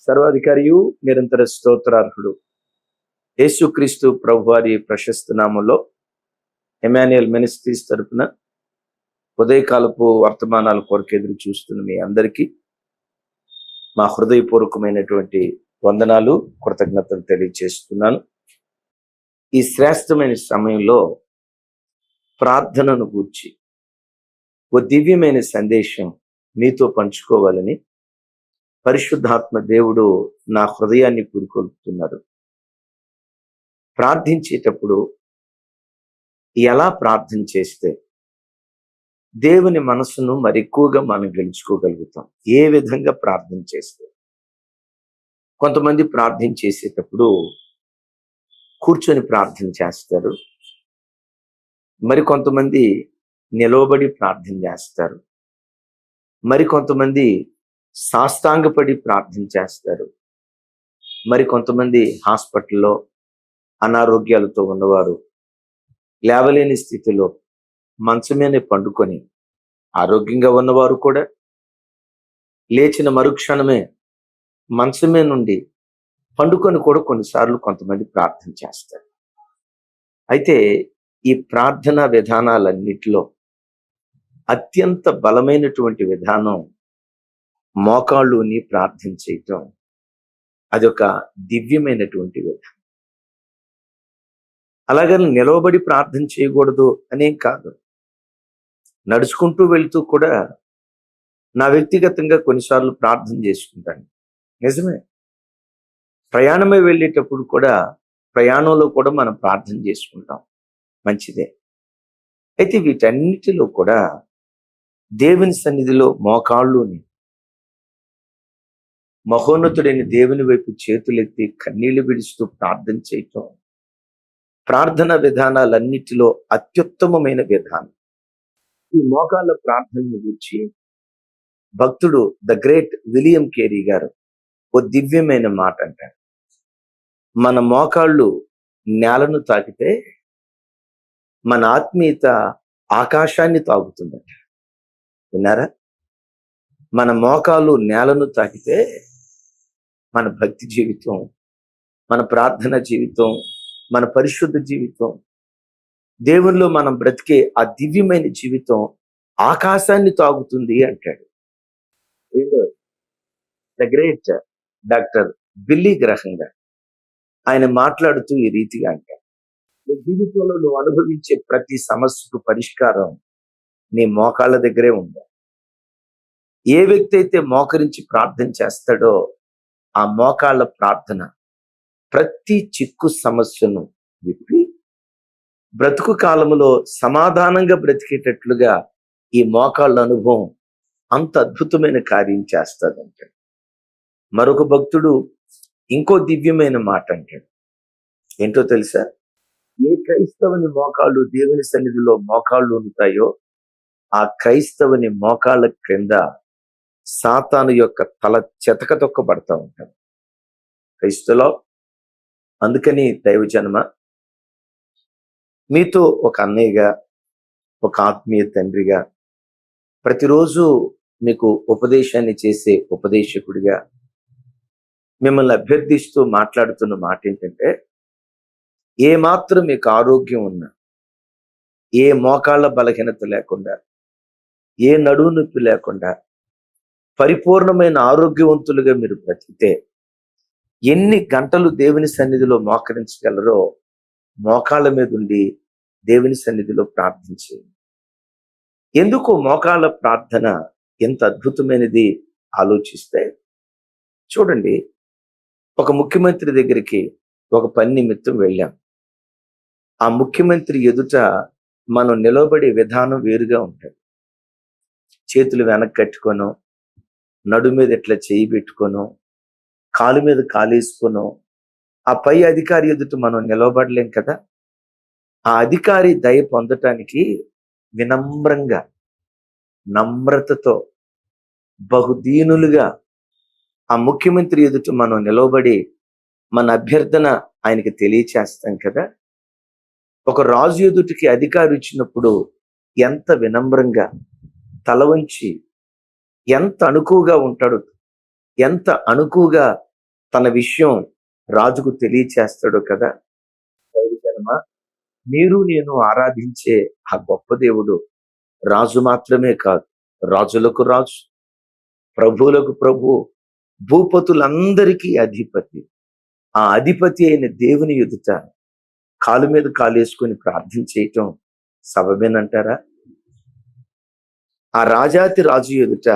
సర్వాధికారియు నిరంతర స్తోత్రార్హుడు యేసుక్రీస్తు ప్రభువారి ప్రశస్త నామంలో ఎమాన్యుయల్ మినిస్ట్రీస్ తరపున ఉదయకాలపు వర్తమానాల కొరకు ఎదురు చూస్తున్న మీ అందరికీ మా హృదయపూర్వకమైనటువంటి వందనాలు, కృతజ్ఞతలు తెలియజేస్తున్నాను. ఈ శ్రేష్టమైన సమయంలో ప్రార్థనను గూర్చి ఓ దివ్యమైన సందేశం మీతో పంచుకోవాలని పరిశుద్ధాత్మ దేవుడు నా హృదయాన్ని పురికొల్పుతున్నారు. ప్రార్థించేటప్పుడు ఎలా ప్రార్థన చేస్తే దేవుని మనసును మరి ఎక్కువగా మనం గెలుచుకోగలుగుతాం, ఏ విధంగా ప్రార్థన చేస్తే. కొంతమంది ప్రార్థన చేసేటప్పుడు కూర్చొని ప్రార్థన చేస్తారు, మరి కొంతమంది నిలవబడి ప్రార్థన చేస్తారు, మరి కొంతమంది సాష్టాంగపడి ప్రార్థన చేస్తారు, మరి కొంతమంది హాస్పిటల్లో అనారోగ్యాలతో ఉన్నవారు లేవలేని స్థితిలో మంచమేనే పండుకొని ఆరోగ్యంగా ఉన్నవారు కూడా లేచిన మరుక్షణమే మంచమే నుండి పండుకొని కూడా కొన్నిసార్లు కొంతమంది ప్రార్థన చేస్తారు. అయితే ఈ ప్రార్థనా విధానాలన్నిటిలో అత్యంత బలమైనటువంటి విధానం మోకాళ్ళుని ప్రార్థన చేయటం. అదొక దివ్యమైనటువంటి విధానం. అలాగని నిలవబడి ప్రార్థన చేయకూడదు అనేం కాదు. నడుచుకుంటూ వెళ్తూ కూడా నా వ్యక్తిగతంగా కొన్నిసార్లు ప్రార్థన చేసుకుంటాను, నిజమే. ప్రయాణమే వెళ్ళేటప్పుడు కూడా, ప్రయాణంలో కూడా మనం ప్రార్థన చేసుకుంటాం, మంచిదే. అయితే వీటన్నిటిలో కూడా దేవుని సన్నిధిలో మోకాళ్ళుని మహోన్నతుడైన దేవుని వైపు చేతులెత్తి కన్నీళ్లు విడుస్తూ ప్రార్థన చేయటం ప్రార్థన విధానాలన్నిటిలో అత్యుత్తమమైన విధానం. ఈ మోకాళ్ళ ప్రార్థనను గురించి భక్తుడు ద గ్రేట్ విలియం కేరీ గారు ఓ దివ్యమైన మాట అంటారు. మన మోకాళ్ళు నేలను తాకితే మన ఆత్మీయత ఆకాశాన్ని తాగుతుందట. విన్నారా? మన మోకాలు నేలను తాకితే మన భక్తి జీవితం, మన ప్రార్థన జీవితం, మన పరిశుద్ధ జీవితం, దేవునిలో మనం బ్రతికే ఆ దివ్యమైన జీవితం ఆకాశాన్ని తాగుతుంది అంటాడు. ద గ్రేట్ డాక్టర్ బిల్లీ గ్రహం గారు ఆయన మాట్లాడుతూ ఈ రీతిగా అంటాడు, నీ జీవితంలో నువ్వు అనుభవించే ప్రతి సమస్యకు పరిష్కారం నీ మోకాళ్ళ దగ్గరే ఉంది. ఏ వ్యక్తి అయితే మోకరించి ప్రార్థన చేస్తాడో ఆ మోకాళ్ళ ప్రార్థన ప్రతి చిక్కు సమస్యను విప్పి బ్రతుకు కాలములో సమాధానంగా బ్రతికేటట్లుగా ఈ మోకాళ్ళ అనుభవం అంత అద్భుతమైన కార్యం చేస్తాడంటాడు. మరొక భక్తుడు ఇంకో దివ్యమైన మాట అంటాడు. ఏంటో తెలుసా? ఏ క్రైస్తవుని మోకాళ్ళు దేవుని సన్నిధిలో మోకాళ్ళు ఉంటాయో ఆ క్రైస్తవుని మోకాళ్ళ క్రింద సాతాను యొక్క తల చెతక తొక్కబడతా ఉంటాడు. క్రైస్తవులో అందుకని దైవజనమ, మీతో ఒక అన్నయ్యగా, ఒక ఆత్మీయ తండ్రిగా, ప్రతిరోజు మీకు ఉపదేశాన్ని చేసే ఉపదేశకుడిగా మిమ్మల్ని అభ్యర్థిస్తూ మాట్లాడుతున్న మాట ఏంటంటే, ఏ మాత్రం మీకు ఆరోగ్యం ఉన్నా, ఏ మోకాళ్ళ బలహీనత లేకుండా, ఏ నడుము నొప్పి లేకుండా పరిపూర్ణమైన ఆరోగ్యవంతులుగా మీరు బ్రతికితే ఎన్ని గంటలు దేవుని సన్నిధిలో మోకరించగలరో మోకాళ్ళ మీద ఉండి దేవుని సన్నిధిలో ప్రార్థించేయండి. ఎందుకు మోకాళ్ళ ప్రార్థన ఎంత అద్భుతమైనది ఆలోచిస్తే చూడండి. ఒక ముఖ్యమంత్రి దగ్గరికి ఒక పని నిమిత్తం వెళ్ళాం. ఆ ముఖ్యమంత్రి ఎదుట మనం నిలబడే విధానం వేరుగా ఉంటుంది. చేతులు వెనక్కి కట్టుకోను, నడు మీద ఇట్లా చేయి పెట్టుకోను, కాలు మీద కాలేసుకోను ఆ పై అధికారి ఎదుట మనం నిలవబడలేం కదా. ఆ అధికారి దయ పొందటానికి వినమ్రంగా, నమ్రతతో, బహుదీనులుగా ఆ ముఖ్యమంత్రి ఎదుట మనం నిలవబడి మన అభ్యర్థన ఆయనకి తెలియచేస్తాం కదా. ఒక రాజు ఎదుటికి అధికారి ఇచ్చినప్పుడు ఎంత వినమ్రంగా తల వంచి ఎంత అణుకువగా ఉంటాడు, ఎంత అణుకువగా తన విషయం రాజుకు తెలియచేస్తాడు కదా. దైవజనమా, మీరు నేను ఆరాధించే ఆ గొప్ప దేవుడు రాజు మాత్రమే కాదు, రాజులకు రాజు, ప్రభువులకు ప్రభు, భూపతులందరికీ అధిపతి. ఆ అధిపతి అయిన దేవుని ఎదుట కాలు మీద కాలేసుకొని ప్రార్థన చేయటం సబబేనంటారా? ఆ రాజాతి రాజు ఎదుట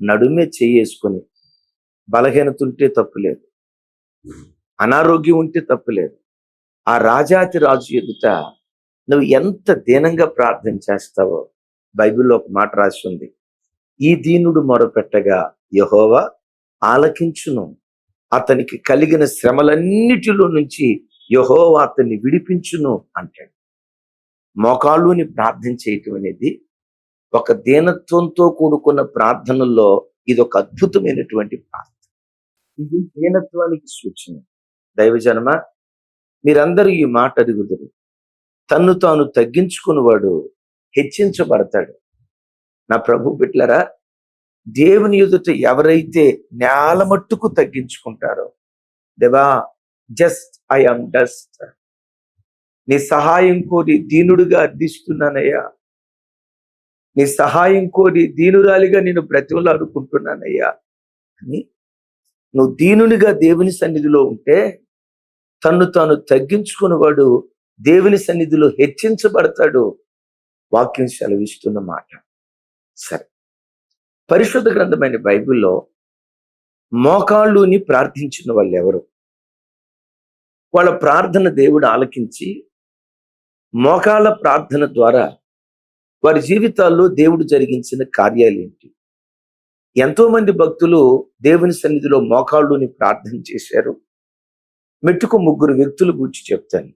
నడుమే చేసుకొని బలహీనత ఉంటే తప్పులేదు, అనారోగ్యం ఉంటే తప్పులేదు. ఆ రాజాతి రాజు ఎదుట నువ్వు ఎంత దీనంగా ప్రార్థన చేస్తావో బైబిల్లో ఒక మాట రాసి ఉంది. ఈ దీనుడు మొరపెట్టగా యెహోవా ఆలకించును, అతనికి కలిగిన శ్రమలన్నిటిలో నుంచి యెహోవా అతన్ని విడిపించును అంటాడు. మోకాళ్ళుని ప్రార్థన చేయటం అనేది ఒక దీనత్వంతో కూడుకున్న ప్రార్థనల్లో ఇది ఒక అద్భుతమైనటువంటి ప్రార్థన. ఇది దీనత్వానికి సూచన. దైవజనమ, మీరందరూ ఈ మాట అడుగుదురు. తన్ను తాను తగ్గించుకున్నవాడు హెచ్చించబడతాడు. నా ప్రభు బిడ్డలారా, దేవుని ఎదుట ఎవరైతే నేల మట్టుకు తగ్గించుకుంటారో, దేవా జస్ట్ ఐ ఆమ్ డస్ట్, నీ సహాయం కోరి దీనుడుగా అర్థిస్తున్నానయ్యా, నీ సహాయం కోరి దీనురాలిగా నేను బ్రతిమలాడుకుంటున్నానయ్యా అని నువ్వు దీనునిగా దేవుని సన్నిధిలో ఉంటే, తన్ను తాను తగ్గించుకున్నవాడు దేవుని సన్నిధిలో హెచ్చించబడతాడు. వాక్యం సెలవిస్తున్న మాట. సరే, పరిశుద్ధ గ్రంథమైన బైబిల్లో మోకాళ్ళుని ప్రార్థించిన వాళ్ళు ఎవరు? వాళ్ళ ప్రార్థన దేవుడు ఆలకించి మోకాళ్ళ ప్రార్థన ద్వారా వారి జీవితాల్లో దేవుడు జరిగించిన కార్యాలు ఏంటి? ఎంతో మంది భక్తులు దేవుని సన్నిధిలో మోకాళ్ళుని ప్రార్థన చేశారు. మెట్టుకు 3 వ్యక్తులు గురించి చెప్తాను.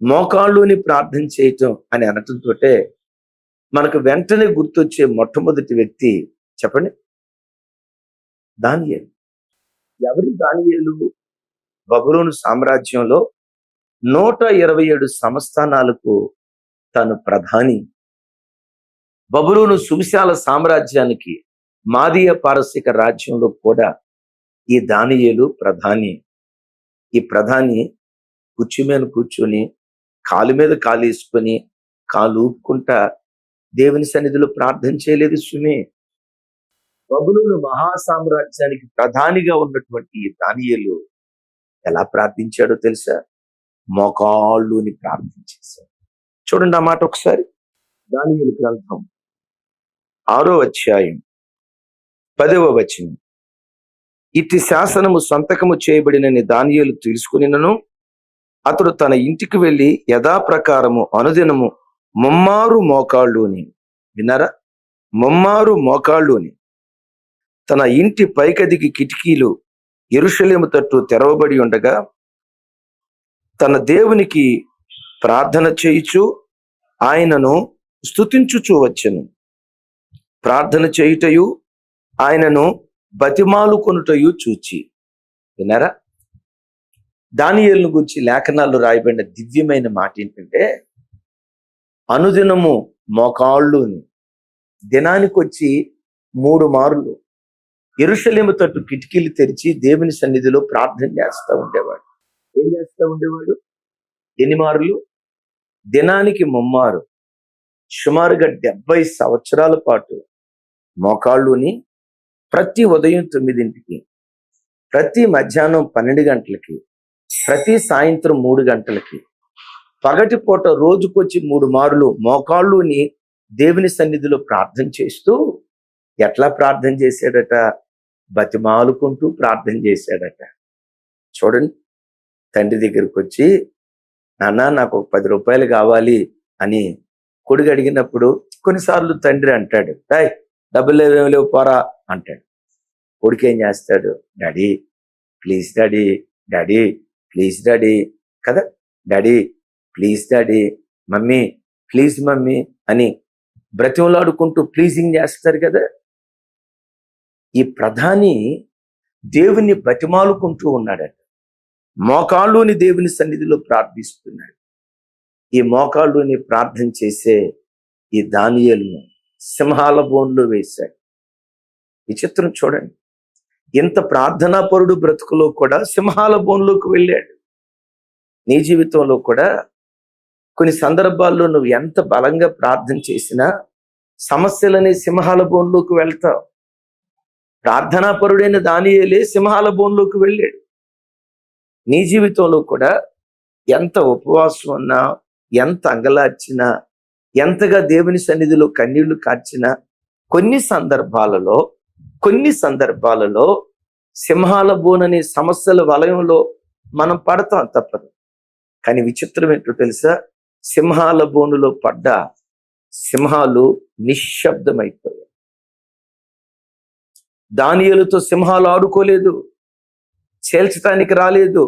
మోకాళ్ళుని ప్రార్థన చేయటం అని అనటంతో మనకు వెంటనే గుర్తొచ్చే మొట్టమొదటి వ్యక్తి చెప్పండి, దానియేలు. ఎవరి దానియేలు? బబులోను సామ్రాజ్యంలో 127 సంస్థానాలకు తను ప్రధాని. బబులోను సువిశాల సామ్రాజ్యానికి మాదీయ పారసిక రాజ్యంలో కూడా ఈ దానియేలు ప్రధాని. ఈ ప్రధాని కుర్చీ మీద కూర్చొని కాలు మీద కాలు వేసుకొని కాలు ఊపుకుంటా దేవుని సన్నిధిలో ప్రార్థన చేయలేదు సుమే. బబులోను మహాసామ్రాజ్యానికి ప్రధానిగా ఉన్నటువంటి ఈ దానియేలు ఎలా ప్రార్థించాడో తెలుసా? మోకాళ్ళుని ప్రార్థన చేశాడు. చూడండి ఆ మాట ఒకసారి. దానియేలు గ్రంథం 6వ అధ్యాయం 10వ వచనం. ఇట్టి శాసనము సంతకము చేయబడినని దానియేలు తెలుసుకునినను అతడు తన ఇంటికి వెళ్ళి యథాప్రకారము అనుదినము ముమ్మారు మోకాళ్ళుని, విన్నారా, ముమ్మారు మోకాళ్ళుని తన ఇంటి పైకదికి కిటికీలు యెరూషలేము తట్టు తెరవబడి ఉండగా తన దేవునికి ప్రార్థన చేయుచు ఆయనను స్తుతించుచూ వచ్చెను. ప్రార్థన చేయుటయు ఆయనను బతిమాలుకొనుటయు చూచి. విన్నారా? దానియేలును గురించి లేఖనాల్లో రాయబడిన దివ్యమైన మాట ఏంటంటే, అనుదినము మోకాళ్ళుని, దినానికి వచ్చి 3 మార్లు యెరూషలేము తట్టు కిటికీలు తెరిచి దేవుని సన్నిధిలో ప్రార్థన చేస్తూ ఉండేవాడు. ఏం చేస్తూ ఉండేవాడు? ఎన్ని మార్లు? దినానికి 3 మారు. సుమారుగా 70 సంవత్సరాల పాటు మోకాళ్ళుని ప్రతి ఉదయం 9ంటికి, ప్రతి మధ్యాహ్నం 12 గంటలకి, ప్రతి సాయంత్రం 3 గంటలకి, పగటిపూట రోజుకొచ్చి 3 మార్లు మోకాళ్ళుని దేవుని సన్నిధిలో ప్రార్థన చేస్తూ ఎట్లా ప్రార్థన చేశాడట? బతిమాలుకుంటూ ప్రార్థన చేశాడట. చూడండి, తండ్రి దగ్గరికి వచ్చి, నాన్న నాకు ఒక 10 రూపాయలు కావాలి అని కొడుకు అడిగినప్పుడు కొన్నిసార్లు తండ్రి అంటాడు, డాయ్ డబ్బులు లేవు పోరా అంటాడు. కొడుకు ఏం చేస్తాడు? Daddy please daddy, daddy please daddy కదా, daddy please daddy, mummy please mummy అని బ్రతిమలాడుకుంటూ ప్లీజింగ్ చేస్తారు కదా. ఈ ప్రధాని దేవుని బతిమాలుకుంటూ ఉన్నాడట. మోకాళ్ళుని దేవుని సన్నిధిలో ప్రార్థిస్తున్నాడు. ఈ మోకాళ్ళుని ప్రార్థన చేసే ఈ దానియేలును సింహాల బోన్లో వేశాడు. ఈ చిత్రం చూడండి. ఇంత ప్రార్థనాపరుడు బ్రతుకులో కూడా సింహాల బోన్లోకి వెళ్ళాడు. నీ జీవితంలో కూడా కొన్ని సందర్భాల్లో నువ్వు ఎంత బలంగా ప్రార్థన చేసినా సమస్యలనే సింహాల బోన్లోకి వెళ్తావు. ప్రార్థనాపరుడైన దానియేలే సింహాల బోన్లోకి వెళ్ళాడు. నీ జీవితంలో కూడా ఎంత ఉపవాసం ఉన్నా, ఎంత అంగలార్చినా, ఎంతగా దేవుని సన్నిధిలో కన్నీళ్లు కార్చినా కొన్ని సందర్భాలలో సింహాల బోననే సమస్యల వలయంలో మనం పడతాం, తప్పదు. కానీ విచిత్రం ఏంటో తెలుసా? సింహాల బోనులో పడ్డ సింహాలు నిశ్శబ్దమైపోయాయి. దానియేలుతో సింహాలు ఆడుకోలేదు, చేల్చటానికి రాలేదు.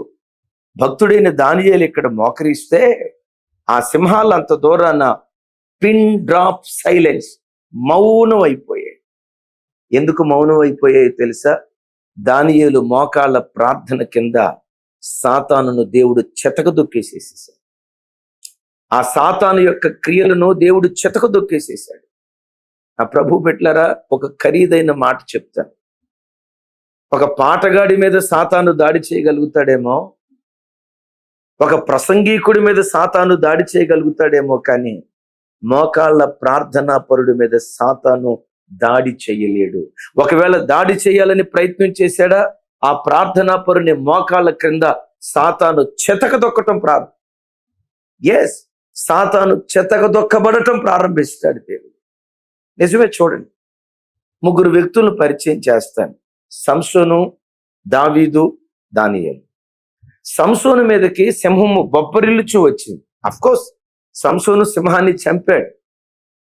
భక్తుడైన దానియేలు ఇక్కడ మోకరిస్తే ఆ సింహాలు అంత దూరాన పిన్ డ్రాప్ సైలెన్స్, మౌనం అయిపోయాయి. ఎందుకు మౌనం అయిపోయాయి తెలుసా? దానియేలు మోకాళ్ళ ప్రార్థన కింద సాతానును దేవుడు చెతకదొక్కేసేసేసాడు. ఆ సాతాను యొక్క క్రియలను దేవుడు చెతకదొక్కేసేసాడు. ఆ ప్రభు బిడ్డలారా, ఒక ఖరీదైన మాట చెప్తాను. ఒక పాటగాడి మీద సాతాను దాడి చేయగలుగుతాడేమో, ఒక ప్రసంగికుడి మీద సాతాను దాడి చేయగలుగుతాడేమో, కానీ మోకాళ్ళ ప్రార్థనా పరుడి మీద సాతాను దాడి చేయలేడు. ఒకవేళ దాడి చేయాలని ప్రయత్నం చేశాడా, ఆ ప్రార్థనా పరుని మోకాళ్ళ క్రింద సాతాను చెతకదొక్కటం సాతాను చెతకదొక్కబడటం ప్రారంభిస్తాడు దేవుడు. నిజమే. చూడండి, 3 వ్యక్తులను పరిచయం చేస్తాను. సంసోను, దావీదు, దానియేలు. సంసోను మీదకి సింహము బొబ్బరిల్లుచు వచ్చింది. అఫ్కోర్స్ సంసోను సింహాన్ని చంపాడు.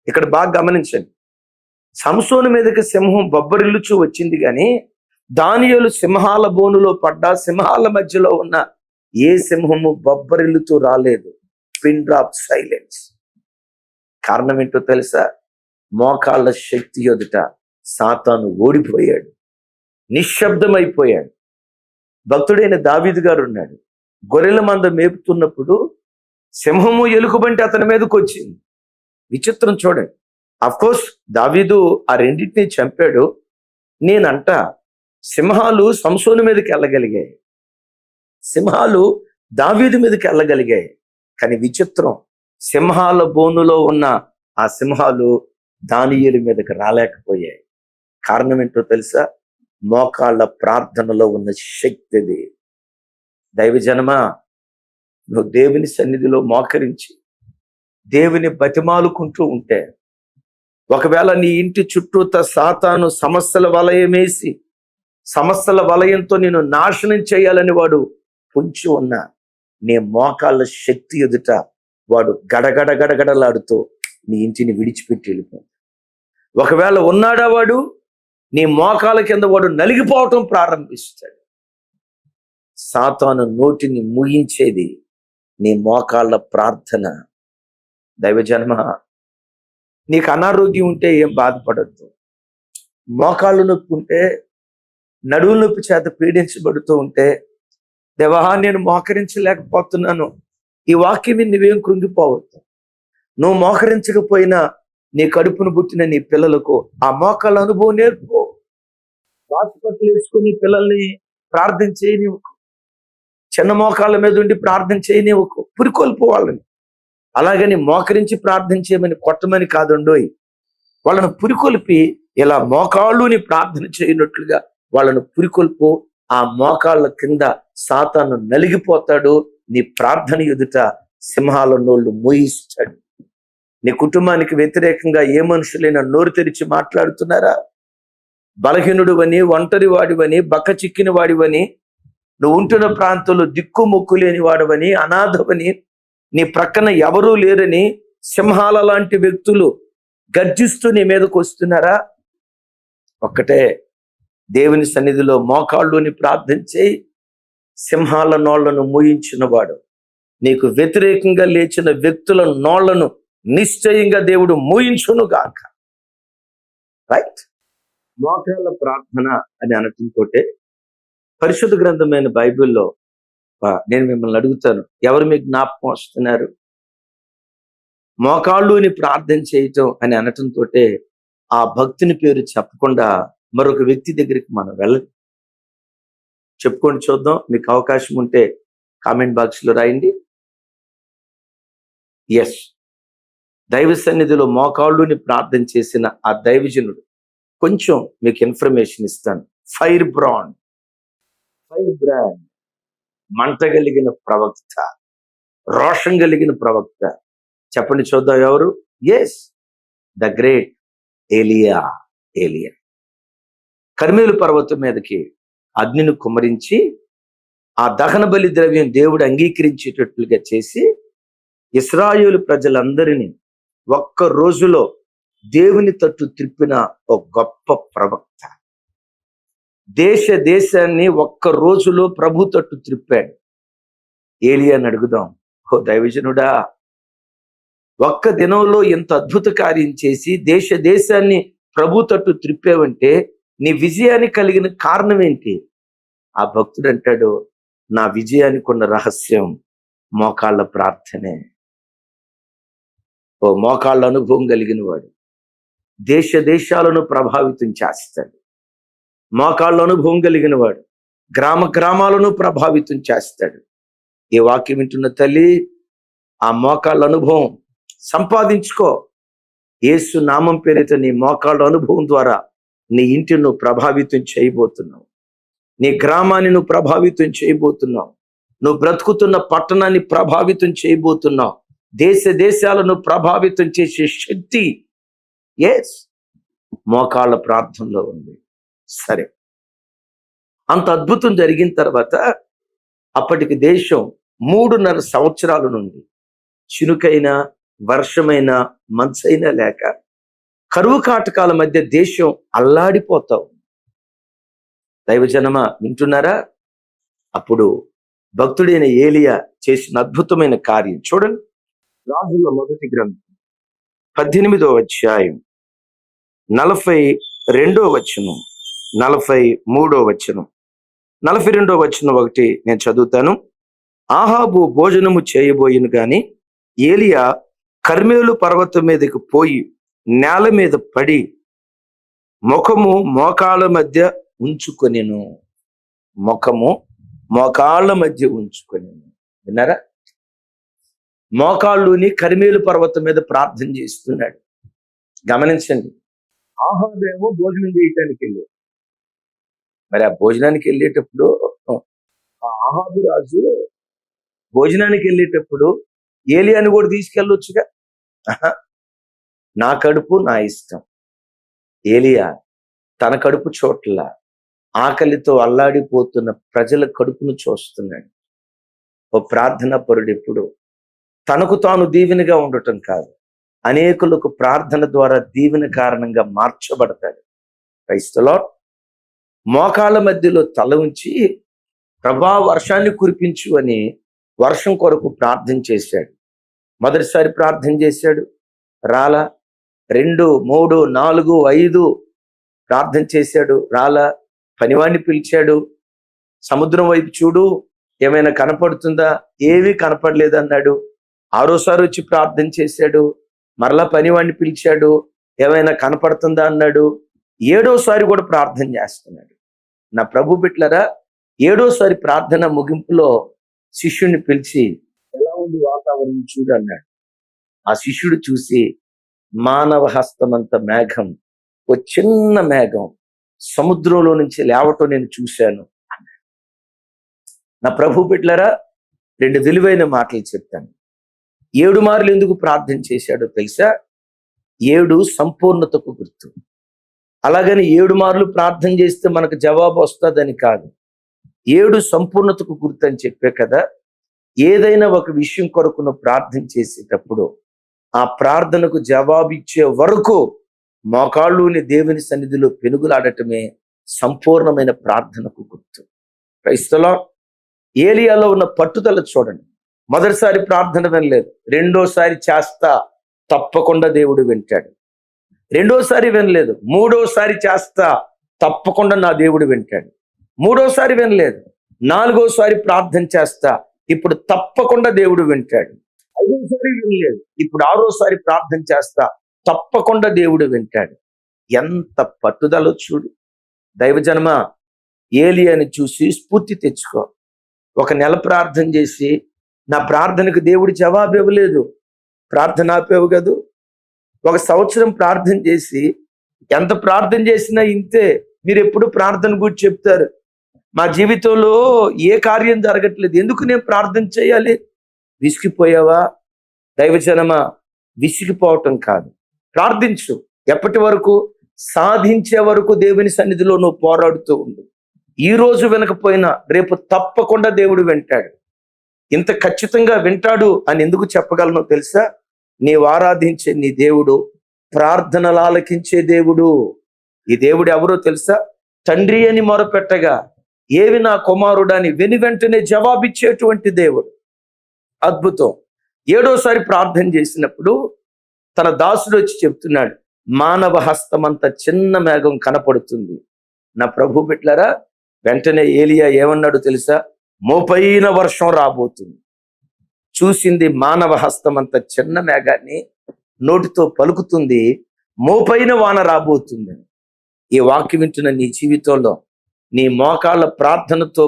ఇక్కడ బాగా గమనించండి, సంసోను మీదకి సింహం బొబ్బరిల్లుచు వచ్చింది, కానీ దానియేలు సింహాల బోనులో పడ్డా సింహాల మధ్యలో ఉన్న ఏ సింహము బొబ్బరిల్లుతూ రాలేదు. Pin drop silence. కారణం ఏంటో తెలుసా? మోకాళ్ళ శక్తి ఎదుట సాతాను ఓడిపోయాడు, నిశ్శబ్దమైపోయాడు. భక్తుడైన దావీదు గారు ఉన్నాడు. గొర్రెల మంద మేపుతున్నప్పుడు సింహము ఎలుకబంటి అతని మీదకి వచ్చింది. విచిత్రం చూడండి. అఫ్కోర్స్ దావీదు ఆ రెండింటిని చంపాడు. నేనంట సింహాలు సంసోను మీదకి వెళ్ళగలిగాయి, సింహాలు దావీదు మీదకి వెళ్ళగలిగాయి. కానీ విచిత్రం, సింహాల బోనులో ఉన్న ఆ సింహాలు దానియేలు మీదకి రాలేకపోయాయి. కారణం ఏంటో తెలుసా? మోకాళ్ళ ప్రార్థనలో ఉన్న శక్తిది. దైవజనమా, నువ్వు దేవుని సన్నిధిలో మోకరించి దేవుని బతిమాలుకుంటూ ఉంటే, ఒకవేళ నీ ఇంటి చుట్టూత సాతాను సమస్యల వలయమేసి సమస్యల వలయంతో నేను నాశనం చేయాలని వాడు పొంచి ఉన్నా, నీ మోకాళ్ళ శక్తి ఎదుట వాడు గడగడలాడుతూ నీ ఇంటిని విడిచిపెట్టి వెళ్ళిపోతాడు. ఒకవేళ ఉన్నాడా వాడు, నీ మోకాల కింద వాడు నలిగిపోవటం ప్రారంభిస్తాడు. సాతాను నోటిని ముగించేది నీ మోకాళ్ళ ప్రార్థన. దైవజన్మ, నీకు అనారోగ్యం ఉంటే ఏం బాధపడద్దు. మోకాళ్ళు నొప్పి ఉంటే, నడువు నొప్పి చేత పీడించబడుతూ ఉంటే, దేవా నేను మోకరించలేకపోతున్నాను, ఈ వాక్యం నువ్వేం కృంగిపోవద్దు. నువ్వు మోకరించకపోయినా నీ కడుపును పుట్టిన నీ పిల్లలకు ఆ మోకాళ్ళ అనుభవం నేర్పు. హాస్పిటల్ వేసుకుని పిల్లల్ని ప్రార్థన చేయనివ్వకు, చిన్న మోకాళ్ళ మీద ఉండి ప్రార్థన చేయనివ్వకు, పురికొల్పు వాళ్ళని. అలాగని మోకరించి ప్రార్థన చేయమని కొట్టమని కాదండోయ్. వాళ్ళను పురికొల్పి ఇలా మోకాళ్ళుని ప్రార్థన చేయనట్లుగా వాళ్ళను పురికొల్పు. ఆ మోకాళ్ళ కింద సాతాను నలిగిపోతాడు. నీ ప్రార్థన ఎదుట సింహాల నోళ్ళు మోయిస్తాడు. నీ కుటుంబానికి వ్యతిరేకంగా ఏ మనుషులైనా నోరు తెరిచి మాట్లాడుతున్నారా? బలహీనుడు అని, ఒంటరి వాడివని, బక్క చిక్కిన వాడివని, నువ్వు ఉంటున్న ప్రాంతంలో దిక్కు మొక్కు లేని వాడవని, అనాథవని, నీ ప్రక్కన ఎవరూ లేరని సింహాల లాంటి వ్యక్తులు గర్జిస్తూ నీ మీదకు వస్తున్నారా? ఒక్కటే, దేవుని సన్నిధిలో మోకాళ్ళుని ప్రార్థన చేయి. సింహాల నోళ్లను మూయించిన వాడు, నీకు వ్యతిరేకంగా లేచిన వ్యక్తుల నోళ్లను నిశ్చయంగా దేవుడు మూయించును గాక. రైట్? మోకాళ్ళ ప్రార్థన అని అనటంతో పరిశుద్ధ గ్రంథమైన బైబిల్లో నేను మిమ్మల్ని అడుగుతాను, ఎవరు మీకు జ్ఞాపకం వస్తున్నారు? మోకాళ్ళుని ప్రార్థన చేయటం అని అనటంతో ఆ భక్తుని పేరు చెప్పకుండా మరొక వ్యక్తి దగ్గరికి మనం వెళ్ళం. చెప్పుకొని చూద్దాం. మీకు అవకాశం ఉంటే కామెంట్ బాక్స్లో రాయండి. ఎస్, దైవ సన్నిధిలో మోకాళ్ళుని ప్రార్థన చేసిన ఆ దైవజనుడు కొంచెం మీకు ఇన్ఫర్మేషన్ ఇస్తాను. ఫైర్ బ్రాండ్ మంట కలిగిన ప్రవక్త, రోషం కలిగిన ప్రవక్త. చెప్పండి చూద్దాం ఎవరు? ఎస్, ద గ్రేట్ ఏలియా. కర్మేలు పర్వతం మీదకి అగ్నిని కుమ్మరించి ఆ దహన బలి ద్రవ్యం దేవుడు అంగీకరించేటట్లుగా చేసి ఇశ్రాయేలు ప్రజలందరినీ ఒక్క రోజులో దేవుని తట్టు త్రిప్పిన ఒక గొప్ప ప్రవక్త. దేశాన్ని ఒక్క రోజులో ప్రభు తట్టు త్రిప్పాడు. ఏలియాని అడుగుదాం, ఓ దైవజనుడా, ఒక్క దినంలో ఇంత అద్భుత కార్యం చేసి దేశాన్ని ప్రభు తట్టు త్రిప్పావంటే నీ విజయానికి కలిగిన కారణం ఏంటి? ఆ భక్తుడు అంటాడు, నా విజయానికి ఉన్న రహస్యం మోకాళ్ళ ప్రార్థనే. ఓ మోకాళ్ళ అనుభవం కలిగిన వాడు దేశాలను ప్రభావితం చేస్తాడు. మోకాళ్ళ అనుభవం కలిగిన వాడు గ్రామాలను ప్రభావితం చేస్తాడు. ఈ వాక్యం వింటున్న తల్లి, ఆ మోకాళ్ళ అనుభవం సంపాదించుకో. యేసు నామం పేరిట నీ మోకాళ్ళ అనుభవం ద్వారా నీ ఇంటిని నువ్వు ప్రభావితం చేయబోతున్నావు. నీ గ్రామాన్ని నువ్వు ప్రభావితం చేయబోతున్నావు. నువ్వు బ్రతుకుతున్న పట్టణాన్ని ప్రభావితం చేయబోతున్నావు. దేశాలను ప్రభావితం చేసే శక్తి ఎస్ మోకాళ్ళ ప్రార్థనలో ఉంది. సరే, అంత అద్భుతం జరిగిన తర్వాత అప్పటికి దేశం 3.5 సంవత్సరాల నుండి చినుకైనా వర్షమైనా మంచైనా లేక కరువు కాటకాల మధ్య దేశం అల్లాడిపోతావు. దైవజనమా వింటున్నారా? అప్పుడు భక్తుడైన ఏలియా చేసిన అద్భుతమైన కార్యం చూడండి. రాజుల మొదటి గ్రంథం 18వ అధ్యాయం 42వ వచనం, 43వ వచనం, 42వ వచనం ఒకటి నేను చదువుతాను. ఆహాబు భోజనము చేయబోయిను గాని ఏలియా కర్మేలు పర్వతం మీదకి పోయి నేల మీద పడి ముఖము మోకాళ్ళ మధ్య ఉంచుకొనెను. ముఖము మోకాళ్ళ మధ్య ఉంచుకొనెను. విన్నారా? మోకాళ్ళుని కర్మేలు పర్వతం మీద ప్రార్థన చేస్తున్నాడు. గమనించండి, ఆహాబేమో భోజనం చేయటానికి వెళ్ళాడు. మరి ఆ భోజనానికి వెళ్ళేటప్పుడు ఆ ఆహాబు రాజు భోజనానికి వెళ్ళేటప్పుడు ఏలియాని కూడా తీసుకెళ్ళొచ్చుగా. నా కడుపు నా ఇష్టం. ఏలియా తన కడుపు చోట్ల ఆకలితో అల్లాడిపోతున్న ప్రజల కడుపును చూస్తున్నాడు. ఓ ప్రార్థనా పరుడు ఎప్పుడు తనకు తాను దీవెనగా ఉండటం కాదు, అనేకులకు ప్రార్థన ద్వారా దీవెన కారణంగా మార్చబడతాడు. Praise the lord. మోకాళ్ళ మధ్యలో తల ఉంచి ప్రభా వర్షాన్ని కురిపించు అని వర్షం కొరకు ప్రార్థన చేశాడు. మొదటిసారి ప్రార్థన చేశాడు, రాలా. 2, 3, 4, 5 ప్రార్థన చేశాడు, రాలా. పనివాడిని పిలిచాడు, సముద్రం వైపు చూడు, ఏమైనా కనపడుతుందా? ఏమీ కనపడలేదు అన్నాడు. 6వసారి వచ్చి ప్రార్థన చేశాడు, మరలా పనివాడిని పిలిచాడు, ఏమైనా కనపడుతుందా అన్నాడు. 7వసారి కూడా ప్రార్థన చేస్తున్నాడు. నా ప్రభు బిడ్డలారా, 7వసారి ప్రార్థన ముగింపులో శిష్యుడిని పిలిచి ఎలా ఉంది వాతావరణం చూడు అన్నాడు. ఆ శిష్యుడు చూసి మానవ హస్తమంత మేఘం, ఓ చిన్న మేఘం సముద్రంలో నుంచి లేవటం నేను చూశాను అన్నాడు. నా ప్రభు బిడ్డలారా, 2 విలువైన మాటలు చెప్తాను. 7 మార్లు ఎందుకు ప్రార్థన చేశాడో తెలుసా? 7 సంపూర్ణతకు గుర్తు. అలాగని 7 మార్లు ప్రార్థన చేస్తే మనకు జవాబు వస్తుందని కాదు. 7 సంపూర్ణతకు గుర్తు అని చెప్పే కదా. ఏదైనా ఒక విషయం కొరకు నువ్వు ప్రార్థన చేసేటప్పుడు ఆ ప్రార్థనకు జవాబిచ్చే వరకు మోకాళ్ళుని దేవుని సన్నిధిలో పెనుగులాడటమే సంపూర్ణమైన ప్రార్థనకు గుర్తు. Praise the lord. ఏలియాలో ఉన్న పట్టుదల చూడండి. మొదటిసారి ప్రార్థన వినలేదు, 2వసారి చేస్తా, తప్పకుండా దేవుడు వింటాడు. 2వసారి వినలేదు, 3వసారి చేస్తా, తప్పకుండా నా దేవుడు వింటాడు. 3వసారి వినలేదు, 4వసారి ప్రార్థన చేస్తా, ఇప్పుడు తప్పకుండా దేవుడు వింటాడు. 5వసారి వినలేదు, ఇప్పుడు 6వసారి ప్రార్థన చేస్తా, తప్పకుండా దేవుడు వింటాడు. ఎంత పట్టుదల చూడు. దైవజనమా, ఏలియాని చూసి స్ఫూర్తి తెచ్చుకో. ఒక నెల ప్రార్థన చేసి నా ప్రార్థనకు దేవుడు జవాబు ఇవ్వలేదు, ప్రార్థన ఆపేవు కదూ. ఒక సంవత్సరం ప్రార్థన చేసి ఎంత ప్రార్థన చేసినా ఇంతే. మీరు ఎప్పుడు ప్రార్థన గురించి చెప్తారు, మా జీవితంలో ఏ కార్యం జరగట్లేదు, ఎందుకు నేను ప్రార్థన చేయాలి? విసిగిపోయావా? దైవజనమా, విసిగిపోవటం కాదు, ప్రార్థించు. ఎప్పటి వరకు? సాధించే వరకు దేవుని సన్నిధిలో నువ్వు పోరాడుతూ ఉండు. ఈ రోజు వినకపోయినా రేపు తప్పకుండా దేవుడు వింటాడు. ఇంత ఖచ్చితంగా వింటాడు అని ఎందుకు చెప్పగలను తెలుసా? నీవు ఆరాధించే నీ దేవుడు ప్రార్థనలు ఆలకించే దేవుడు. ఈ దేవుడు ఎవరో తెలుసా? తండ్రి అని మొరపెట్టగా ఏవి నా కుమారుడని వెను వెంటనే జవాబిచ్చేటువంటి దేవుడు. అద్భుతం. 7వసారి ప్రార్థన చేసినప్పుడు తన దాసుడు వచ్చి చెప్తున్నాడు, మానవ హస్తమంత చిన్న మేఘం కనపడుతుంది. నా ప్రభు బిడ్డలారా, వెంటనే ఏలియా ఏమన్నాడు తెలుసా? మోపైన వర్షం రాబోతుంది. చూసింది మానవ హస్తమంత చిన్న మేఘాన్ని, నోటితో పలుకుతుంది మోపైన వాన రాబోతుంది. ఈ వాక్యం వింటున్న నీ జీవితంలో నీ మోకాళ్ళ ప్రార్థనతో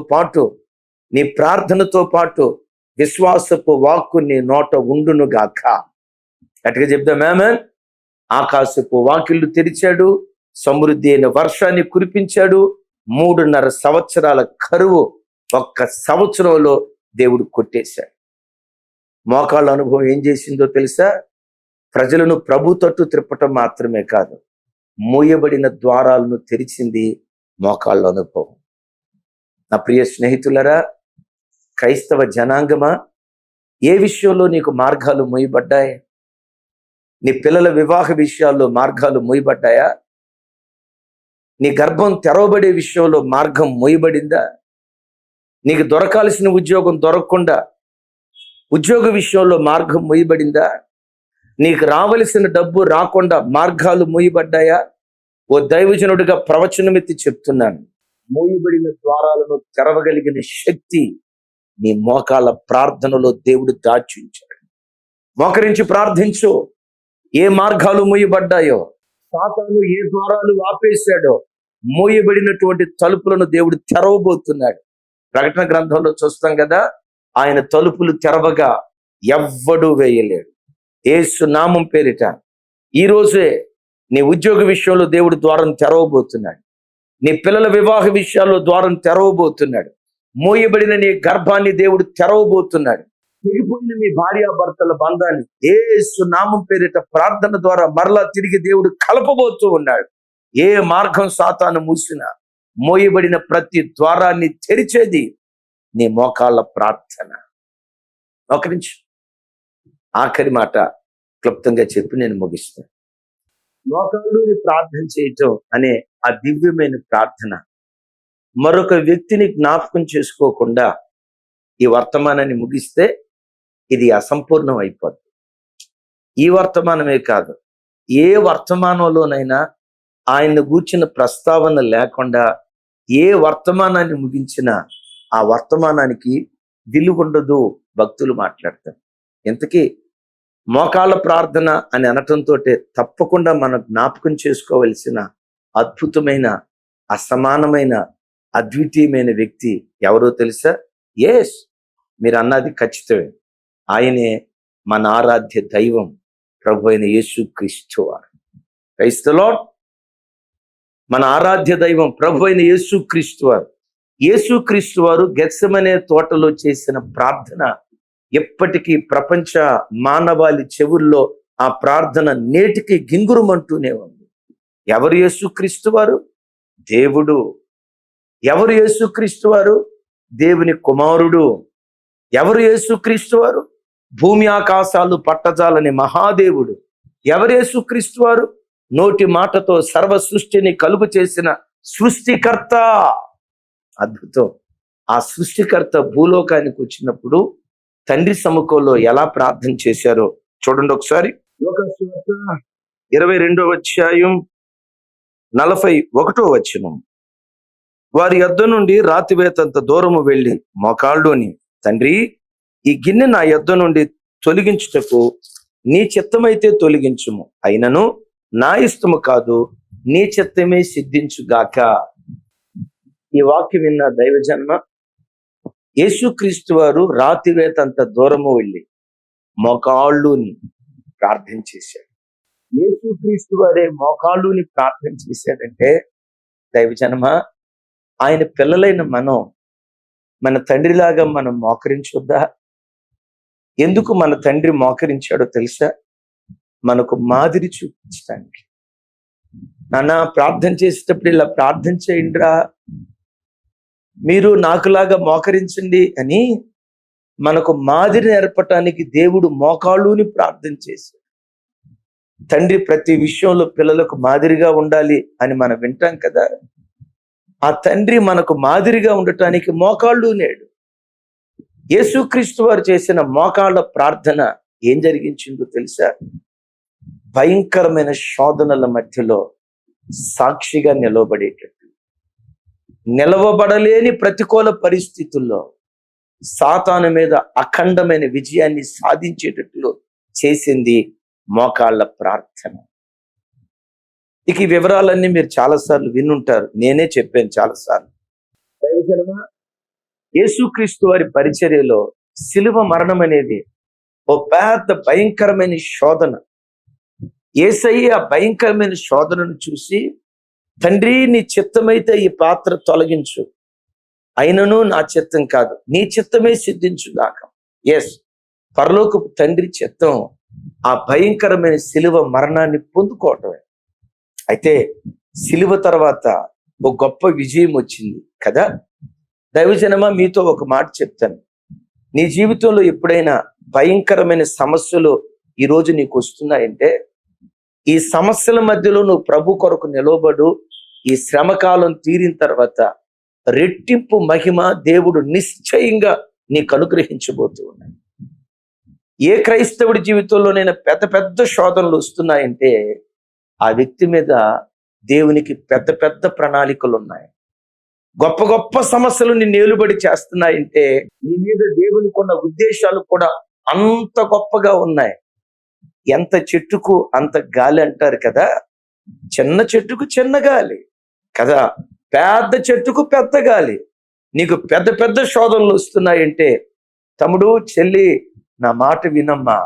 పాటు విశ్వాసపు వాక్కు నీ నోట ఉండునుగాక. గట్టిగా చెప్దాం ఆమేన్. ఆకాశపు వాకిళ్ళు తెరిచాడు, సమృద్ధి అయిన వర్షాన్ని కురిపించాడు. 3.5 సంవత్సరాల కరువు ఒక్క సంవత్సరంలో దేవుడు కొట్టేశాడు. మోకాళ్ళ అనుభవం ఏం చేసిందో తెలుసా? ప్రజలను ప్రభు తట్టు త్రిప్పటం మాత్రమే కాదు, మూయబడిన ద్వారాలను తెరిచింది మోకాళ్ళ అనుభవం. నా ప్రియ స్నేహితులరా, క్రైస్తవ జనాంగమా, ఏ విషయంలో నీకు మార్గాలు మూయబడ్డాయి? నీ పిల్లల వివాహ విషయాల్లో మార్గాలు మూయబడ్డాయా? నీ గర్భం తెరవబడే విషయంలో మార్గం మూయబడిందా? నీకు దొరకాల్సిన ఉద్యోగం దొరకకుండా ఉద్యోగ విషయంలో మార్గం మూయబడిందా? నీకు రావలసిన డబ్బు రాకుండా మార్గాలు మూయబడ్డాయా? ఓ దైవజనుడిగా ప్రవచనమెత్తి చెప్తున్నాను, మూయబడిన ద్వారాలను తెరవగలిగిన శక్తి నీ మోకాళ్ళ ప్రార్థనలో దేవుడు దాచించాడు. మోకరించి ప్రార్థించు. ఏ మార్గాలు మూయబడ్డాయో, సాతాను ఏ ద్వారాలు ఆపేశాడో, మూయబడినటువంటి తలుపులను దేవుడు తెరవబోతున్నాడు. ప్రకటన గ్రంథంలో చూస్తాం కదా, ఆయన తలుపులు తెరవగా ఎవ్వడూ వేయలేడు. యేసు నామం పేరిట ఈ రోజే నీ ఉద్యోగ విషయంలో దేవుడు ద్వారం తెరవబోతున్నాడు. నీ పిల్లల వివాహ విషయాల్లో ద్వారం తెరవబోతున్నాడు. మోయబడిన నీ గర్భాన్ని దేవుడు తెరవబోతున్నాడు. తెగిపోయిన మీ భార్యాభర్తల బంధాన్ని యేసు నామం పేరిట ప్రార్థన ద్వారా మరలా తిరిగి దేవుడు కలపబోతూ ఉన్నాడు. ఏ మార్గం సాతాను మూసినా మోయబడిన ప్రతి ద్వారాన్ని తెరిచేది నీ మోకాళ్ళ ప్రార్థన. ఒకరించి ఆఖరి మాట క్లుప్తంగా చెప్పి నేను ముగిస్తాను. మోకాళ్ళు ప్రార్థన చేయటం అనే ఆ దివ్యమైన ప్రార్థన మరొక వ్యక్తిని జ్ఞాపకం చేసుకోకుండా ఈ వర్తమానాన్ని ముగిస్తే ఇది అసంపూర్ణం అయిపోద్ది. ఈ వర్తమానమే కాదు, ఏ వర్తమానంలోనైనా ఆయన్ని గూర్చిన ప్రస్తావన లేకుండా ఏ వర్తమానాన్ని ముగించినా ఆ వర్తమానానికి విలువ ఉండదు. భక్తులు మాట్లాడతారు. ఇంతకీ మోకాళ్ళ ప్రార్థన అని అనటంతో తప్పకుండా మనం జ్ఞాపకం చేసుకోవలసిన అద్భుతమైన, అసమానమైన, అద్వితీయమైన వ్యక్తి ఎవరో తెలుసా? ఎస్, మీరు అన్నది ఖచ్చితమే. ఆయనే మన ఆరాధ్య దైవం, ప్రభు అయిన యేసుక్రీస్తు వారు. Praise the lord. మన ఆరాధ్య దైవం ప్రభు అయిన యేసుక్రీస్తు వారు. యేసుక్రీస్తు వారు గెత్సెమనే తోటలో చేసిన ప్రార్థన ఎప్పటికీ ప్రపంచ మానవాళి చెవుల్లో ఆ ప్రార్థన నేటికి గింగురుమంటూనే ఉంది. ఎవరు యేసుక్రీస్తు వారు? దేవుడు. ఎవరు యేసుక్రీస్తు వారు? దేవుని కుమారుడు. ఎవరు యేసుక్రీస్తు వారు? భూమి ఆకాశాలు పట్టజాలని మహాదేవుడు. ఎవరు యేసుక్రీస్తు వారు? నోటి మాటతో సర్వ సృష్టిని కలుగు చేసిన సృష్టికర్త. అద్భుతం. ఆ సృష్టికర్త భూలోకానికి వచ్చినప్పుడు తండ్రి సముఖంలో ఎలా ప్రార్థన చేశారో చూడండి ఒకసారి. యోహాను సువార్త 22వ అధ్యాయం 41వ వచనం. వారి యొద్ద నుండి రాతివేతంత దూరము వెళ్ళి మోకాళ్ళుని, తండ్రి, ఈ గిన్నె నా యొద్ద నుండి తొలగించుటకు నీ చిత్తమైతే తొలగించుము, అయినను నా ఇష్టము కాదు నీ చిత్తమే సిద్ధించుగాక. ఈ వాక్యం విన్న దైవజన్మ, యేసుక్రీస్తు వారు రాతివేతంత దూరము వెళ్ళి మోకాళ్ళుని ప్రార్థన చేశాడు. యేసుక్రీస్తు వారే మోకాళ్ళుని ప్రార్థన చేశాడంటే దైవజన్మ, ఆయన పిల్లలైన మనం మన తండ్రిలాగా మనం మోకరించొద్దా? ఎందుకు మన తండ్రి మోకరించాడో తెలుసా? మనకు మాదిరి చూపించడానికి. నాన్న ప్రార్థన చేసేటప్పుడు ఇలా ప్రార్థన చేయండిరా, మీరు నాకులాగా మోకరించండి అని మనకు మాదిరి నేర్పటానికి దేవుడు మోకాళ్ళుని ప్రార్థన చేశాడు. తండ్రి ప్రతి విషయంలో పిల్లలకు మాదిరిగా ఉండాలి అని మనం వింటాం కదా. ఆ తండ్రి మనకు మాదిరిగా ఉండటానికి మోకాళ్ళు నేడు. యేసుక్రీస్తు వారు చేసిన మోకాళ్ళ ప్రార్థన ఏం జరిగించిందో తెలుసా? భయంకరమైన శోధనల మధ్యలో సాక్షిగా నిలవబడేటట్టు, నిలవబడలేని ప్రతికూల పరిస్థితుల్లో సాతాను మీద అఖండమైన విజయాన్ని సాధించేటట్లు చేసింది మోకాళ్ళ ప్రార్థన. ఇక ఈ వివరాలన్నీ మీరు చాలాసార్లు వినుంటారు, నేనే చెప్పాను చాలాసార్లు. దైవజనమా, యేసుక్రీస్తు వారి పరిచర్యలో శిలువ మరణం అనేది ఓ పెద్ద భయంకరమైన శోధన. యేసయ్య ఆ భయంకరమైన శోధనను చూసి, తండ్రి నీ చిత్తమైతే ఈ పాత్ర తొలగించు, అయినను నా చిత్తం కాదు నీ చిత్తమే సిద్ధించుగాక. ఎస్, పరలోకపు తండ్రి చిత్తం ఆ భయంకరమైన శిలువ మరణాన్ని పొందుకోవటమే. అయితే శిలువ తర్వాత ఒక గొప్ప విజయం వచ్చింది కదా. దైవజనమా, మీతో ఒక మాట చెప్తాను. నీ జీవితంలో ఎప్పుడైనా భయంకరమైన సమస్యలు ఈరోజు నీకు వస్తున్నాయంటే, ఈ సమస్యల మధ్యలో నువ్వు ప్రభు కొరకు నిలవబడు. ఈ శ్రమకాలం తీరిన తర్వాత రెట్టింపు మహిమ దేవుడు నిశ్చయంగా నీకు అనుగ్రహించబోతూ ఉన్నాడు. ఏ క్రైస్తవుడి జీవితంలోనైనా పెద్ద పెద్ద శోధనలు వస్తున్నాయంటే ఆ వ్యక్తి మీద దేవునికి పెద్ద పెద్ద ప్రణాళికలు ఉన్నాయి. గొప్ప గొప్ప సమస్యలు నిన్ను ఏలుబడి చేస్తున్నాయంటే నీ మీద దేవునికి ఉన్న ఉద్దేశాలు కూడా అంత గొప్పగా ఉన్నాయి. ఎంత చెట్టుకు అంత గాలి అంటారు కదా. చిన్న చెట్టుకు చిన్న గాలి కదా, పెద్ద చెట్టుకు పెద్ద గాలి. నీకు పెద్ద పెద్ద శోధనలు వస్తున్నాయంటే తమ్ముడు, చెల్లి, నా మాట వినమ్మా.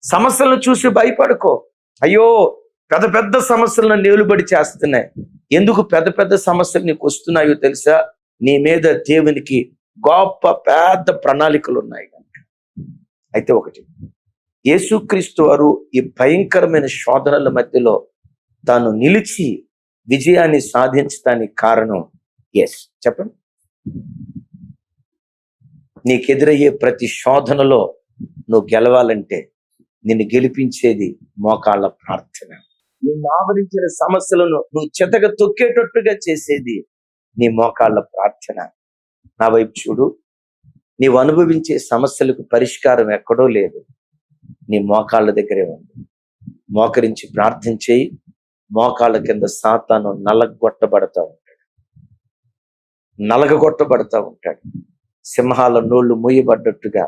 సమస్యలను చూసి భయపడుకో. అయ్యో, పెద్ద పెద్ద సమస్యలను నేలుబడి చేస్తున్నాయి. ఎందుకు పెద్ద పెద్ద సమస్యలు నీకు వస్తున్నాయో తెలుసా? నీ మీద దేవునికి గొప్ప పెద్ద ప్రణాళికలు ఉన్నాయి కనుక. అయితే ఒకటి, యేసుక్రీస్తు వారు ఈ భయంకరమైన శోధనల మధ్యలో తాను నిలిచి విజయాన్ని సాధించడానికి కారణం ఎస్ చెప్పండి. నీకెదురయ్యే ప్రతి శోధనలో నువ్వు గెలవాలంటే నిన్ను గెలిపించేది మోకాళ్ళ ప్రార్థన. నిన్ను ఆవరించిన సమస్యలను నువ్వు చెతగా తొక్కేటట్టుగా చేసేది నీ మోకాళ్ళ ప్రార్థన. నా వైపు చూడు, నీవు అనుభవించే సమస్యలకు పరిష్కారం ఎక్కడో లేదు, నీ మోకాళ్ళ దగ్గరే ఉంది. మోకరించి ప్రార్థన చేయి. మోకాళ్ళ కింద సాతాను నలగొట్టబడతా ఉంటాడు. సింహాల నోళ్లు మూయబడ్డట్టుగా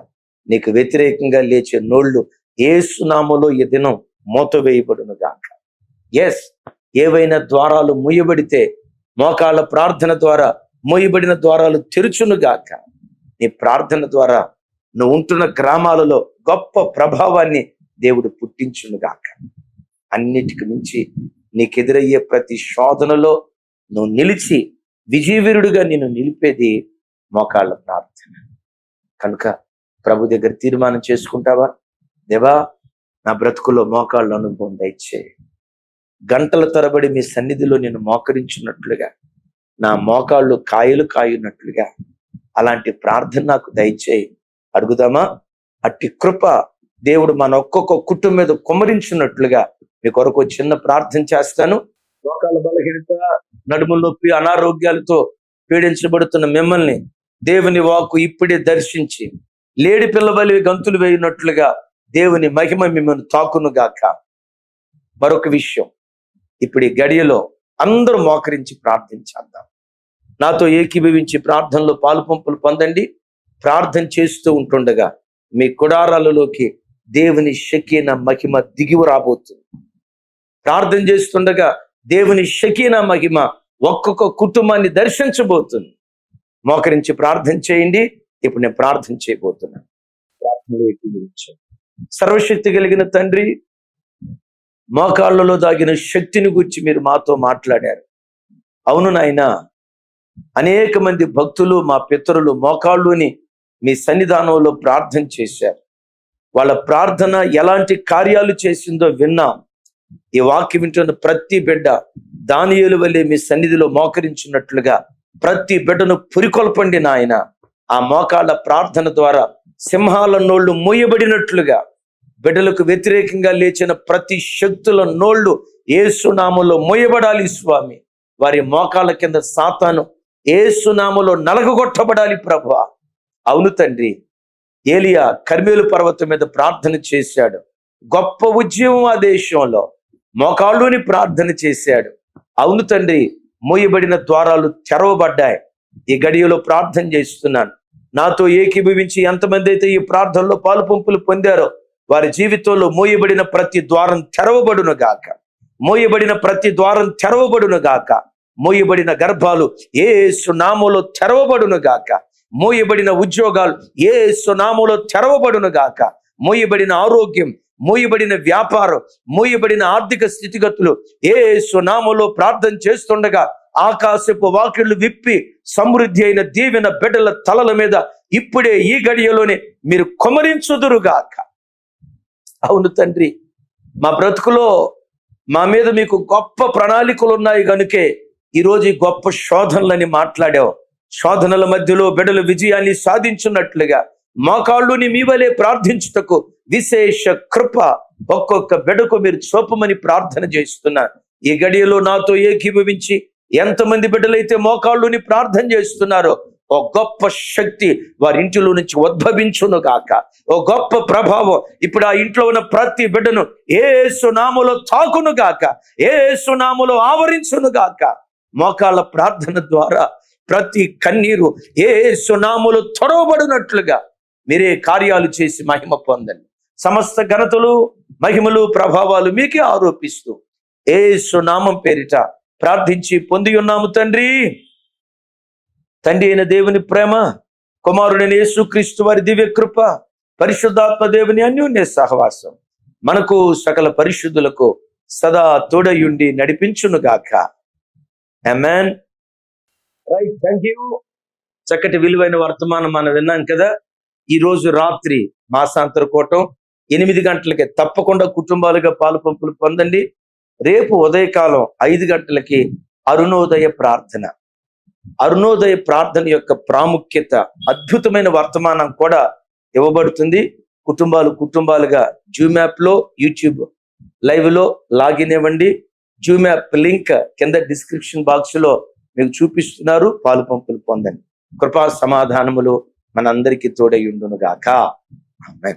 నీకు వ్యతిరేకంగా లేచే నోళ్లు యేసునామములో ఈ దినం మూతవేయబడును గాక. ఎస్, ఏవైనా ద్వారాలు మూయబడితే మోకాళ్ళ ప్రార్థన ద్వారా మూయబడిన ద్వారాలు తెరుచును గాక. నీ ప్రార్థన ద్వారా నువ్వు ఉంటున్న గ్రామాలలో గొప్ప ప్రభావాన్ని దేవుడు పుట్టించును గాక. అన్నిటికి మించి నీకెదురయ్యే ప్రతి శోధనలో నువ్వు నిలిచి విజయవీరుడిగా నిన్ను నిలిపేది మోకాళ్ళ ప్రార్థన. కనుక ప్రభు దగ్గర తీర్మానం చేసుకుంటావా? దేవా, నా బ్రతుకులో మోకాళ్ళ అనుభవం దయచేయి. గంటల తరబడి మీ సన్నిధిలో నేను మోకరించున్నట్లుగా, నా మోకాళ్ళు కాయలు కాయున్నట్లుగా అలాంటి ప్రార్థన నాకు దయచేయి. అడుగుదామా? అట్టి కృప దేవుడు మన ఒక్కొక్క కుటుంబం మీద కుమ్మరించున్నట్లుగా మీ కొరకు చిన్న ప్రార్థన చేస్తాను. మోకాళ్ళ బలహీనత, నడుము నొప్పి, అనారోగ్యాలతో పీడించబడుతున్న మిమ్మల్ని దేవుని వాక్కు ఇప్పుడే దర్శించి లేడి పిల్లవలి గంతులు వేయునట్లుగా దేవుని మహిమ మిమ్మల్ని తాకును గాక. మరొక విషయం, ఇప్పుడు ఈ గడియలో అందరూ మోకరించి ప్రార్థించేద్దాం. నాతో ఏకీభవించి ప్రార్థనలో పాలుపంపులు పొందండి. ప్రార్థన చేస్తూ ఉంటుండగా మీ గుడారాలలోకి దేవుని షకీన మహిమ దిగివ రాబోతుంది. ప్రార్థన చేస్తుండగా దేవుని షకీన మహిమ ఒక్కొక్క కుటుంబాన్ని దర్శించబోతుంది. మోకరించి ప్రార్థన చేయండి. ఇప్పుడు నేను ప్రార్థన చేయబోతున్నాను. ప్రార్థనలో ఏకీభవించండి. సర్వశక్తి కలిగిన తండ్రి, మోకాళ్ళలో దాగిన శక్తిని గురించి మీరు మాతో మాట్లాడారు. అవును నాయనా, అనేక మంది భక్తులు మా పితరులు మోకాళ్ళుని మీ సన్నిధానంలో ప్రార్థన చేశారు. వాళ్ళ ప్రార్థన ఎలాంటి కార్యాలు చేసిందో విన్నాం. ఈ వాక్యం వింటున్న ప్రతి బిడ్డ దానియేలు వలె మీ సన్నిధిలో మోకరించినట్లుగా ప్రతి బిడ్డను పురికొల్పండి నాయన. ఆ మోకాళ్ళ ప్రార్థన ద్వారా సింహాల నోళ్లు మూయబడినట్లుగా బిడ్డలకు వ్యతిరేకంగా లేచిన ప్రతి శక్తుల నోళ్లు యేసు నామములో మూయబడాలి స్వామి. వారి మోకాళ్ళ కింద సాతాను యేసు నామములో నలగగొట్టబడాలి ప్రభువా. అవును తండ్రి, ఏలియా కర్మేలు పర్వతం మీద ప్రార్థన చేశాడు. గొప్ప ఉద్యమం ఆ దేశంలో. మోకాళ్ళుని ప్రార్థన చేశాడు. అవును తండ్రి, మూయబడిన ద్వారాలు తెరవబడ్డాయి. ఈ గడియలో ప్రార్థన చేస్తున్నాను. నాతో ఏకీభవించి ఎంతమంది అయితే ఈ ప్రార్థనలో పాలు పంపులు పొందారో వారి జీవితంలో మూయబడిన ప్రతి ద్వారం తెరవబడును గాక. మూయబడిన ప్రతి ద్వారం తెరవబడును గాక. మూయబడిన గర్భాలు యేసు నామములో తెరవబడును గాక. మూయబడిన ఉద్యోగాలు యేసు నామములో తెరవబడును గాక. మూయబడిన ఆరోగ్యం, మూయబడిన వ్యాపారం, మూయబడిన ఆర్థిక స్థితిగతులు యేసు నామములో ప్రార్థన చేస్తుండగా ఆకాశపు వాకిళ్లు విప్పి సమృద్ధి అయిన దీవెన బిడ్డల తలల మీద ఇప్పుడే ఈ గడియలోనే మీరు కుమ్మరించుదురుగాక. అవును తండ్రి, మా బ్రతుకులో మా మీద మీకు గొప్ప ప్రణాళికలు ఉన్నాయి కనుకే ఈరోజు ఈ గొప్ప శోధనలని మాట్లాడావు. శోధనల మధ్యలో బిడ్డలు విజయాన్ని సాధించున్నట్లుగా మోకాళ్ళుని మీ వలె ప్రార్థించుటకు విశేష కృప ఒక్కొక్క బిడ్డకు మీరు చూపమని ప్రార్థన చేస్తున్నారు. ఈ గడియలో నాతో ఏకీభవించి ఎంతమంది బిడ్డలైతే మోకాళ్ళుని ప్రార్థన చేస్తున్నారో ఓ గొప్ప శక్తి వారి ఇంటిలో నుంచి ఉద్భవించును గాక. ఓ గొప్ప ప్రభావం ఇప్పుడు ఆ ఇంట్లో ఉన్న ప్రతి బిడ్డను యేసు నామములో తాకును గాక. యేసు నామములో ఆవరించును గాక. మోకాళ్ళ ప్రార్థన ద్వారా ప్రతి కన్నీరు యేసు నామములో తొడవబడినట్లుగా మీరే కార్యాలు చేసి మహిమ పొందండి. సమస్త ఘనతలు, మహిమలు, ప్రభావాలు మీకే ఆరోపిస్తూ యేసు నామం పేరిట ప్రార్థించి పొంది ఉన్నాము తండ్రి. తండ్రి అయిన దేవుని ప్రేమ, కుమారుడైన యేసుక్రీస్తు వారి దివ్య కృప, పరిశుద్ధాత్మ దేవుని అన్యోన్య సహవాసం మనకు సకల పరిశుద్ధులకు సదా తోడయుండి నడిపించును గాక. ఆమేన్. Right, thank you. చక్కటి విలువైన వర్తమానం మనం విన్నాం కదా. ఈ రోజు రాత్రి మాసాంతర కూటం 8 గంటలకి తప్పకుండా కుటుంబాలుగా పాలు పంపులు పొందండి. రేపు ఉదయకాలం 5 గంటలకి అరుణోదయ ప్రార్థన. అరుణోదయ ప్రార్థన యొక్క ప్రాముఖ్యత, అద్భుతమైన వర్తమానం కూడా ఇవ్వబడుతుంది. కుటుంబాలుగా జూమ్ యాప్ లో, యూట్యూబ్ లైవ్ లో లాగిన్ ఇవ్వండి. జూమ్ యాప్ లింక్ కింద డిస్క్రిప్షన్ బాక్స్ లో మీకు చూపిస్తున్నారు. పాలు పంపులు పొందండి. కృపా సమాధానములు మనందరికీ తోడై ఉండును గాక. ఆమేన్.